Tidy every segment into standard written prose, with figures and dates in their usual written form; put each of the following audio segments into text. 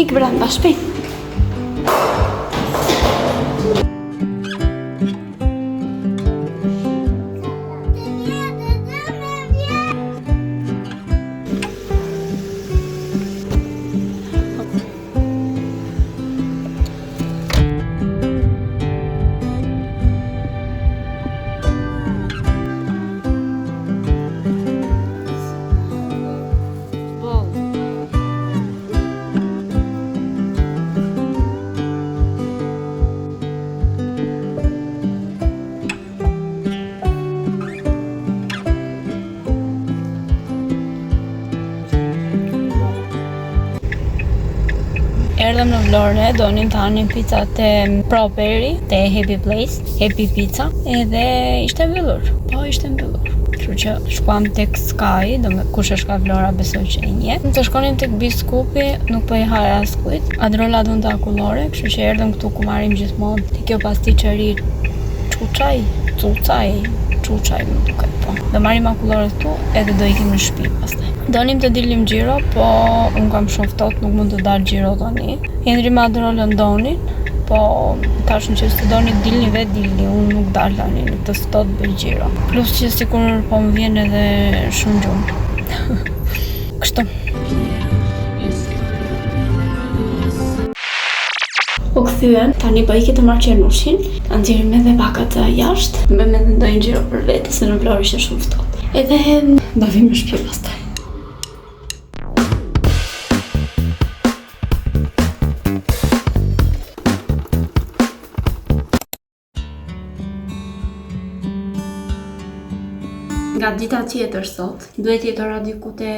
Ik brenda shpejt. Erdhëm në Vlorë, donim të hanim pizzat e Properi, te Happy Place, Happy Pizza, edhe ishte mbyllur. Po, ishte mbyllur. Kështu që shkuam tek Sky, kush është ka Vlora besoj që e njeh. Të shkonim tek Biskupi, nuk po i haj askujt. Adrola dhunta akullore, kështu që erdhëm këtu ku marrim gjithmonë te kjo pasticëri Çuçaj, më duket po. Do marrim akullore këtu edhe do ikim në shtëpi pastaj. Donim të dilim xhiro, po unë kam shumë ftohtë, nuk mund të dal xhiro tani. Henri me Adrolën donin, po tash nëse të doni dilni vetë dilni, unë nuk dal tani, në të ftohtë bëj xhiro. Plus që sikur po më vjen edhe shumë gjumë. Kështu. U kthyen, tani po ikë të marr qenushin, ta nxjerrim edhe vakat jashtë, bëjmë edhe ndonjë xhiro për vete, se në Vlorë ishte shumë ftohtë. Edhe do vim në shtëpi pastaj. Nga dita tjetër sot, duhet jetë ora diku te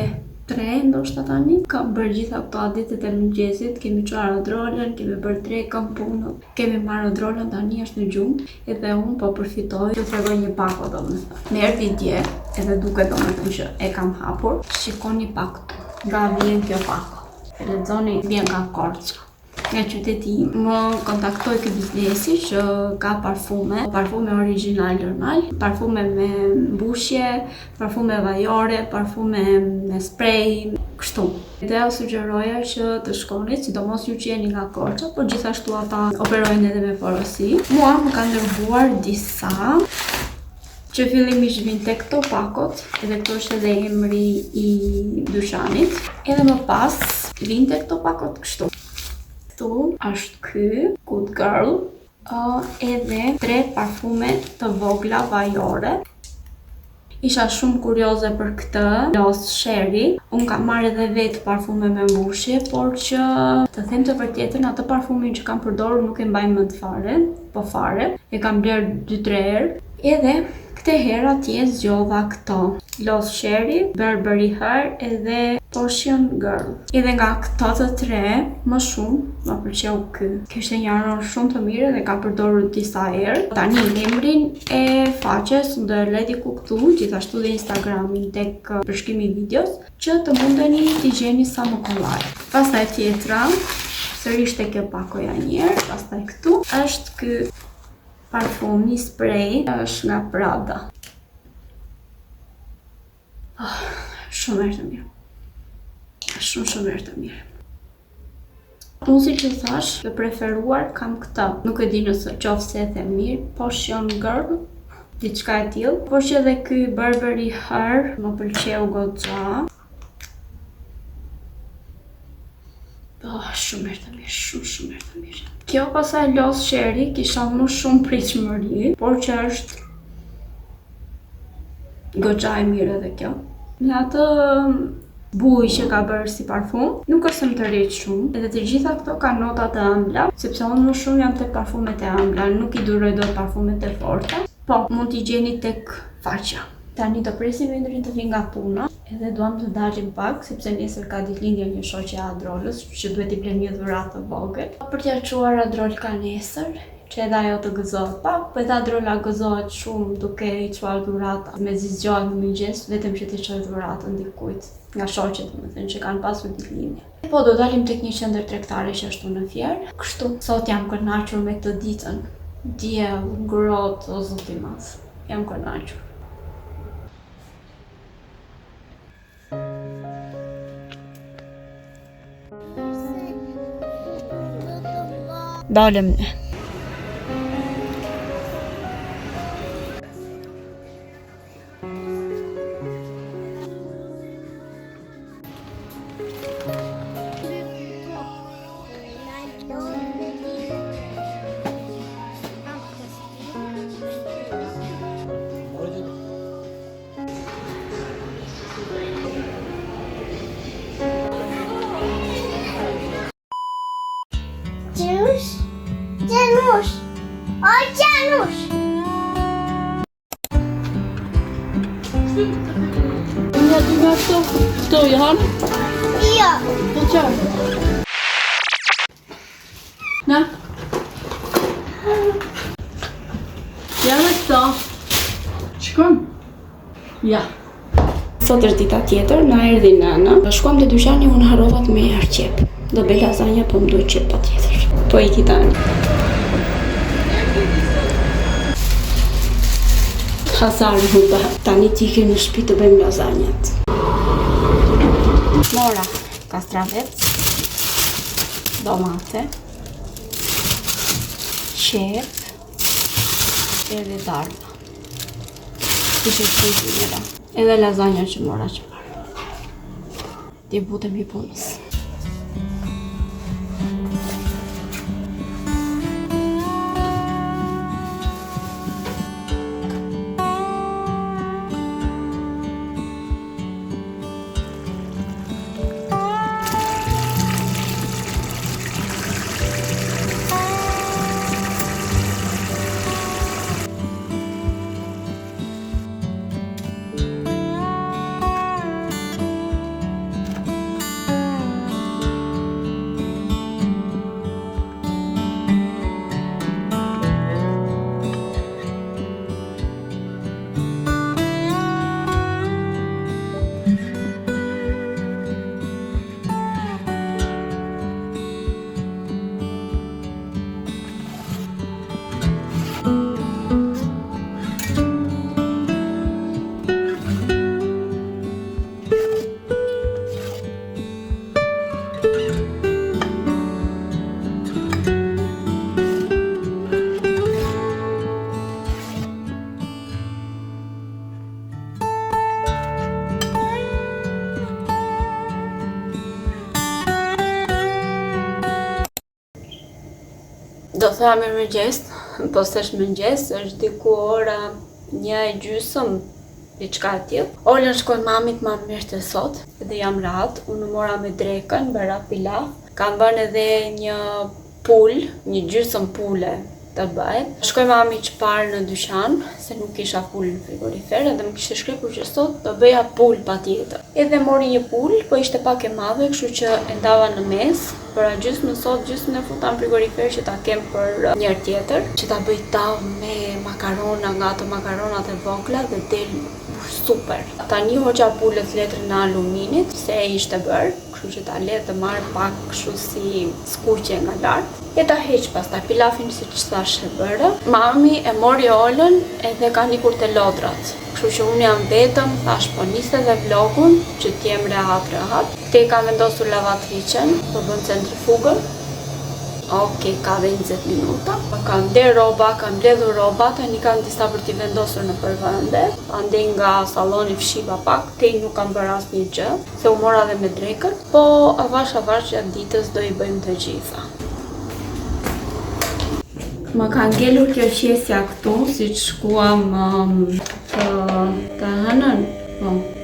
3 ndoshta tani. Kam bërë gjitha këto aditet e mëngjesit, kemi çuar Adrolën, kemi bërë drekën, punën, kemi marrë Adrolën, tani është në gjumë, edhe unë po përfitoj të tregoj një pako domethënë. Me erdhi dje, edhe duket domethënë që e kam hapur. Shikoni pak këtu, nga vjen kjo pako. E lexoni, vjen nga Korça. Nga qyteti më kontaktoi ky biznesi që ka parfume original normal, parfume me mbushje, parfume vajore, parfume me spray, kështu. Idea sugjeroja që të shkoni, sidomos ju që jeni nga Korça, por gjithashtu ata operojnë edhe me porosi. Mua më kanë dërguar disa që fillimisht vin tek këto pakot, edhe këto është edhe emri i dyqanit, edhe më pas vin tek këto pakot kështu. Këtu është ky Good Girl, edhe 3 parfume të vogla vajore. Isha shumë kurioze për këtë Lost Sherry. Unë kam marrë edhe vetë parfume me mbushje, por që të them të vërtetën, atë parfumin që kam përdorur nuk e mbaj mend fare, po fare. E kam bler 2-3 herë. Edhe këtë herë atje zgjodha këto Lost Sherry, Burberry Her edhe Potion Girl. Edhe nga këto të 3, më shumë më pëlqeu ky. Kishte një aromë shumë të mirë dhe ka përdorur disa herë. Tani emrin e faqes do e lë diku këtu, gjithashtu dhe Instagramin tek përshkrimi i videos, që të mundeni t'i gjeni sa më kollaj. Pastaj tjetra, sërish te kjo pakoja një herë, pastaj këtu është ky parfum, një spray, është nga Prada. Shumë erë të mirë. Shumë erë të mirë. Unë si që thash, të preferuar kam këta. Nuk e di nëse qoftë se e them mirë, Potion Girl, diçka e tillë. Por që edhe ky Burberry Her më pëlqeu goxha. Shumë erë të mirë, shumë erë të mirë. Kjo pasaj Lost Sherry kisha më shumë pritshmëri, por që është goxha e mirë edhe kjo. Në atë buj që ka bërë si parfum, nuk është se më të rritë shumë, edhe të gjitha këto ka nota të ëmbla, sepse unë më shumë jam tek parfumet e ëmbla, nuk i duroj dot parfumet e forta, po mund t'i gjeni tek faqja. Tani do presim Endrin të vi nga puna, edhe duam të dalim pak, sepse nesër ka ditëlindje një shoqe e Adrolës, që duhet i blem një dhuratë të vogël. Për t'ia çuar Adrolka nesër, që edhe ajo të gëzohet pak, po edhe Adrola gëzohet shumë duke i çuar dhurata. Me zgjohet në mëngjes, vetëm që t'i çoj dhuratën dikujt, nga shoqet, domethënë që kanë pasur ditëlindje. Po do dalim tek një qendër tregtare që është në Fier. Kështu, sot jam kënaqur me këtë ditën. Diell, ngrohtë, o zoti i madh. Jam kënaqur. dalëm ne. Janusz! Oj, Janusz! Ja du möchte so, Johann? Ja. Tja. Na? Ja, so. Shkon? Ja. Sot është dita tjetër, na erdhi nëna. Shkuam te dyqani, unë harrova të merr qep. Do bëj lazanja, po më duhet qep patjetër. Po iki tani. Hasar huba. Tani t'ikim në shtëpi të bëjmë lazanjat. Mora kastravec, domate, qep, edhe dardha. Ishe kujtënjera. Edhe lazanja që mora që parë. Ti butem i punës. Do thëra mirëmëngjes, po s'është mëngjes, është diku ora 1:30, diçka e tillë. Ola shkoi mamit ma mirë sot, dhe jam rahat. Unë mora me drekën, bëra pilaf. Kam bërë edhe një pul, një gjysmë pule të bëhet. Shkoj mami që parë në dyqan, se nuk kisha pul në frigorifer, edhe më kishte shkrepur që sot do bëja pul patjetër. Edhe mori një pul, po ishte pak e madhe, kështu që e ndava në mes. Bëra gjysmën sot, gjysmën e futa në frigorifer që ta kem për njërë tjetër, që ta bëj tavë me makarona, nga ato makaronat e vogla dhe del super. Tani hoqa pullet letrën në aluminit, se ishte bërë, kështu që ta le të marrë pak kështu si skuqje nga lartë. E ta heq pastaj pilafin si që thash e bërë. Mami e mori Olën edhe ka nikur te lodrat. Kështu që unë jam vetëm, thash po nisë dhe vlogun që t'jem rehat. Te ka vendosur lavatriqen, po bën centrifugën. Ok, ka dhe 20 minuta. Kam nder roba, kam mbledhur roba, tani kam disa për t'i vendosur në përvënde. Ande nga salloni fshiva pak, te nuk kam bërë asnjë gjë, se u mora dhe me drekën, po avash gjatë ditës do i bëjmë të gjitha. Më ka ngelur kjo qesja këtu, si që shkuam të hënën,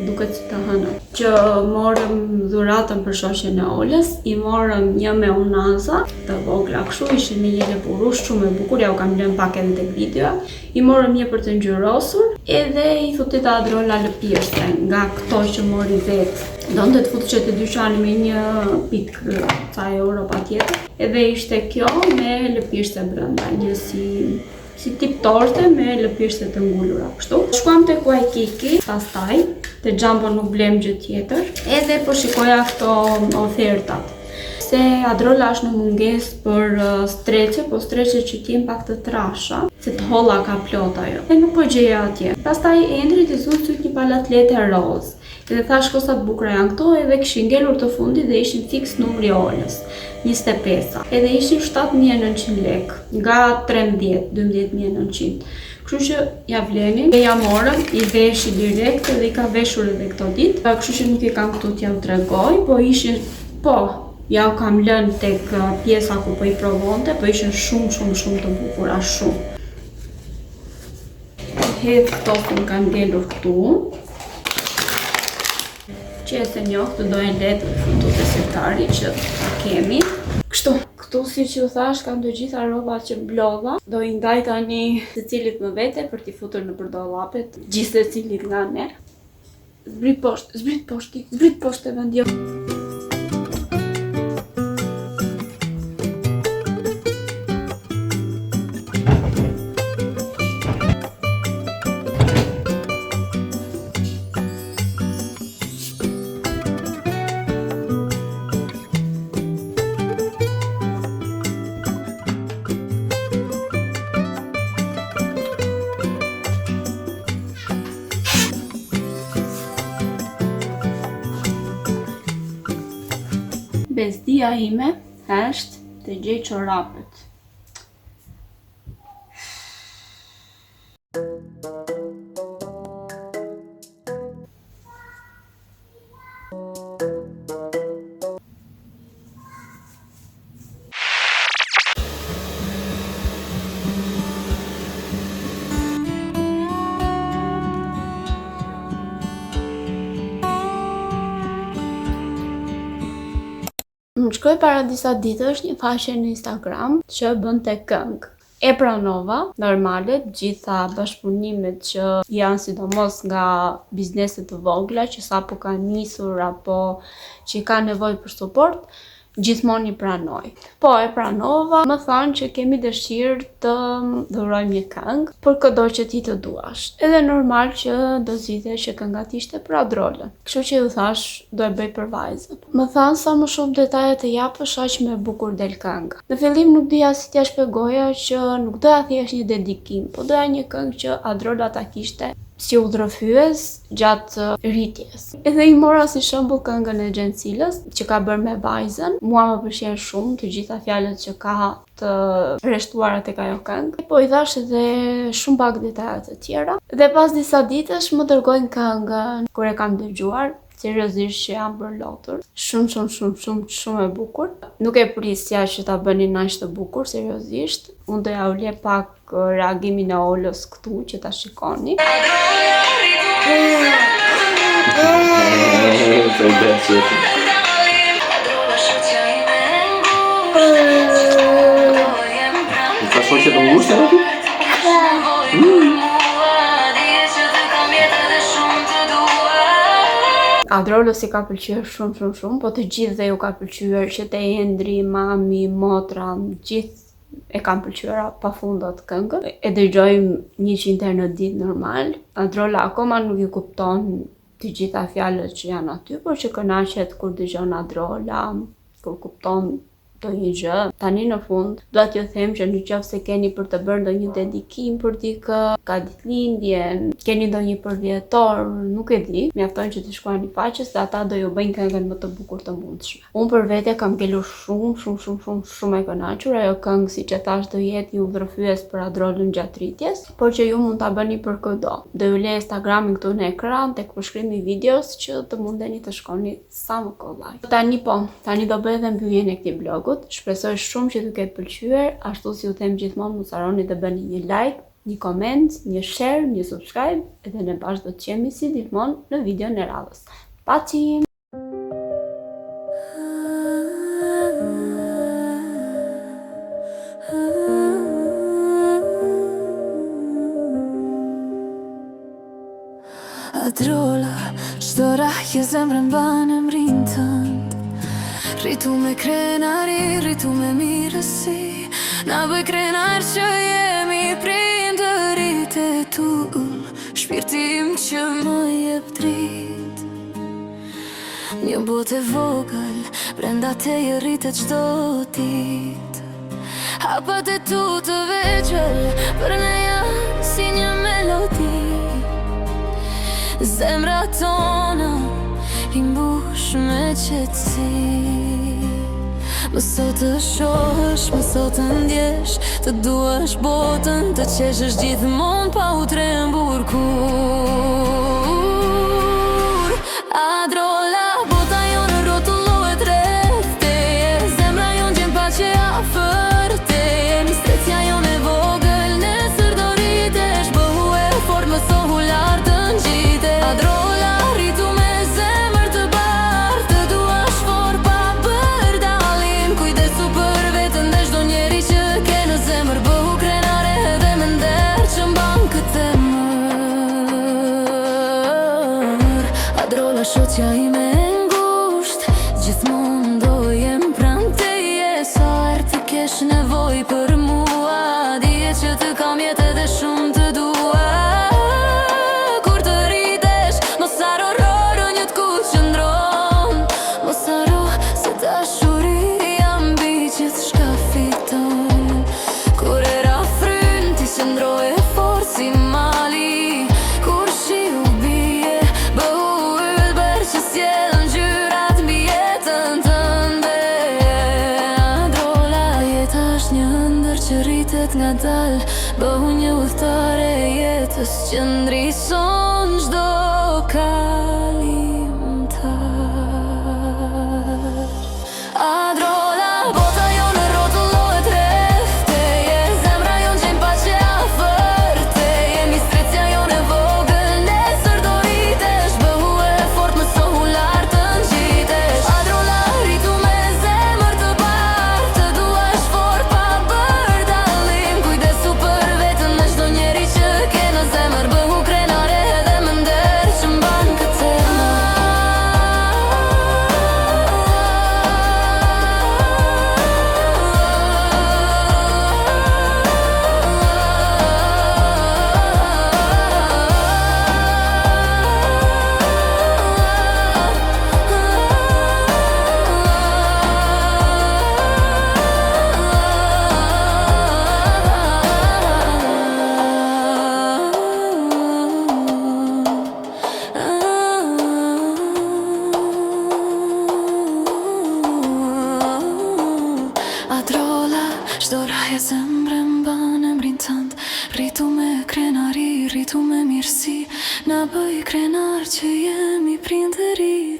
duket si të hënën, që morëm dhuratën për shoqen e Olës, i morëm një me unaza, të vogla kështu, ishin një lepurush shumë e bukur, ja u kam lënë pak edhe tek videoa, i morëm një për të ngjyrosur, edhe i thuti ta adrola lëpirëse, nga këto që mori vetë. Donte të futë që të dyqani me një pikë ca euro patjetër. Edhe ishte kjo me lëpirëse brenda, një si tip torte me lëpirëse të ngullura kështu. Shkuam te Waikiki, pastaj te Jumbo nuk blem gjë tjetër. Edhe po shikoja këto ofertat. Se Adrola është në munges për streqe, po streqe që t'jem pak të trasha, se të holla ka plot ajo. E nuk po gjeja atje. Pastaj Endri t'i zut syt një palatlete roz. Edhe thash kosa të bukura janë këto, edhe kishin ngelur të fundit dhe ishin fix numri Olës, 25. Edhe ishin 7.900 lek, nga 12.900. Kështu që ja vlenin, dhe ja morëm, i veshi direkt edhe i ka veshur edhe këto ditë. Kështu që nuk i kam këtu t'ja u tregoj, po ishin, ja u kam lënë tek pjesa ku po i provonte, po ishin shumë të bukura, shumë. Hedh këto që më kanë ngelur këtu. Që e se njohë të dojnë letë dhe fundu të sirtari që ta kemi. Kështu, këtu si që u thash kam të gjitha roba që blodha. Do i ndaj tani të cilit më vete për t'i futur në përdolapet, gjithë të cilit nga ne. Zbrit poshtë e vendio. Bezdia ime është të gjej çorapet. Më shkoj para disa ditësh një faqe në Instagram që bënte këngë. E pranova, normale, gjitha bashkëpunimet që janë sidomos nga bizneset të vogla, që sapo kanë nisur apo që ka nevojë për suport, gjithmonë i pranoj. Po e pranova, më thanë që kemi dëshirë të dhurojmë një këngë për çdo që ti të duash. Edhe normal që do zgjidhej që kënga ishte për Adrolën. Kështu që u thash do e bëj për vajzën. Më thanë sa më shumë detaje të japësh aq më bukur del kënga. Në fillim nuk dija si t'ja shpjegoja që nuk doja thjesht një dedikim, po doja një këngë që Adrola ta kishte si udhërfyes gjatë rritjes. Edhe i mora si shembull këngën e Gjencilës që ka bërë me vajzën. Mua më pëlqen shumë të gjitha fjalët që ka të rreshtuara tek ajo këngë. Po i thash edhe shumë pak detaje të tjera. Dhe pas disa ditësh më dërgojnë këngën kur e kam dëgjuar. Seriozisht që jam bërë lotur. Shumë e bukur. Nuk e prisja që ta bënin aq të bukur, seriozisht. Unë doja u le pak reagimin e Olës këtu që ta shikoni. Ka shoqe të ngushtë aty? Adrolës i ka pëlqyer shumë, po të gjithë dhe ju ka pëlqyer që te Endri, mami, motra, gjithë e kam pëlqyer pafundot këngën. E dëgjojmë 100 herë në ditë normal. Adrola akoma nuk i kupton të gjitha fjalët që janë aty, por që kënaqet kur dëgjon Adrola, kur kupton do një gjë. Tani në fund dua t'ju them që nëse keni për të bërë ndonjë dedikim për dikë, ka ditëlindjen, keni ndonjë përvjetor, nuk e di, mjafton që të shkruani faqes dhe ata do ju bëjnë këngën më të bukur të mundshme. Unë për vete kam ngelur shumë e kënaqur. Ajo këngë, siç e thash, do jetë një udhërfyes për Adrolën gjatë rritjes, por që ju mund ta bëni për kudo. Do ju lej Instagramin këtu në ekran tek përshkrimi i videos që të mundeni të shkoni sa më kollaj. Tani do bëj edhe mbylljen e këtij blogu. Shpresoj shumë që t'ju ketë pëlqyer, ashtu si ju them gjithmonë mos harroni të bëni një like, një comment, një share, një subscribe, edhe ne bashkë do të jemi si gjithmonë në videon e radhës. Paqim! Adrola, çdo rahje zemrën banë emrin tënd. Rritu me krenari, rritu me mirësi, na bëj krenar që jemi prindërit e tu, shpirti im që më jep drit. Një botë e vogël, brenda teje rritet çdo ditë. Hapat e tu të veçël, për ne janë si një melodi. Zemra tona i mbush me qetësi. Mëso të shohësh, mëso të ndjesh, të duash botën, të qeshësh gjithmonë pa u trembur kur. Adrola, bota jonë rrotullohet rreth teje, zemra jonë gjen paqe afër teje, mistrecja jonë e vogël, nesër do rritesh, bëhu e fort, mësohu lart të ngjitesh. Adrola, rritu me zemër të bardhë, të duash fort pa bër dallim, kujdesu për veten dhe çdo njeri që ke në zemër, bëhu krenare edhe me nder që mban këtë emër. Adrola, shoqja ime e ngusht, gjithmonë do jem pranë teje, sa herë të kesh nevojë për mua, dije që të kam jetë edhe shumë të dua. Kur të rritesh, mos haro rrorënjët ku qëndron, mos haro se dashuria mbi gjithçka fiton. Kur era fryn, ti qëndroje fort si mali, kur shiu bie, bëhu ylber që sjellën ngjyrat mbi jetën tënde. Adrola, jeta është një ëndër që rritet ngadal, bëhu një udhëtare e jetës që ndrison çdo kalimtar. Adrola, bota jonë rrotullohet rreth teje, zemra jonë gjen paqe afër teje, mistrecja jonë e vogël, nesër do rritesh, bëhu e fort, mësohu lart të ngjitesh. Adrola, rritu me zemër të bardhë, të duash fort pa bër dallim, kujdesu për veten dhe çdo njeri që ke në zemër, bëhu krenare edhe me nder që mban këtë emër. Adrola, çdo raje zemre mban emrin tënd, rritu me krenari, rritu me mirësi, na bëj krenar që jemi prindëri.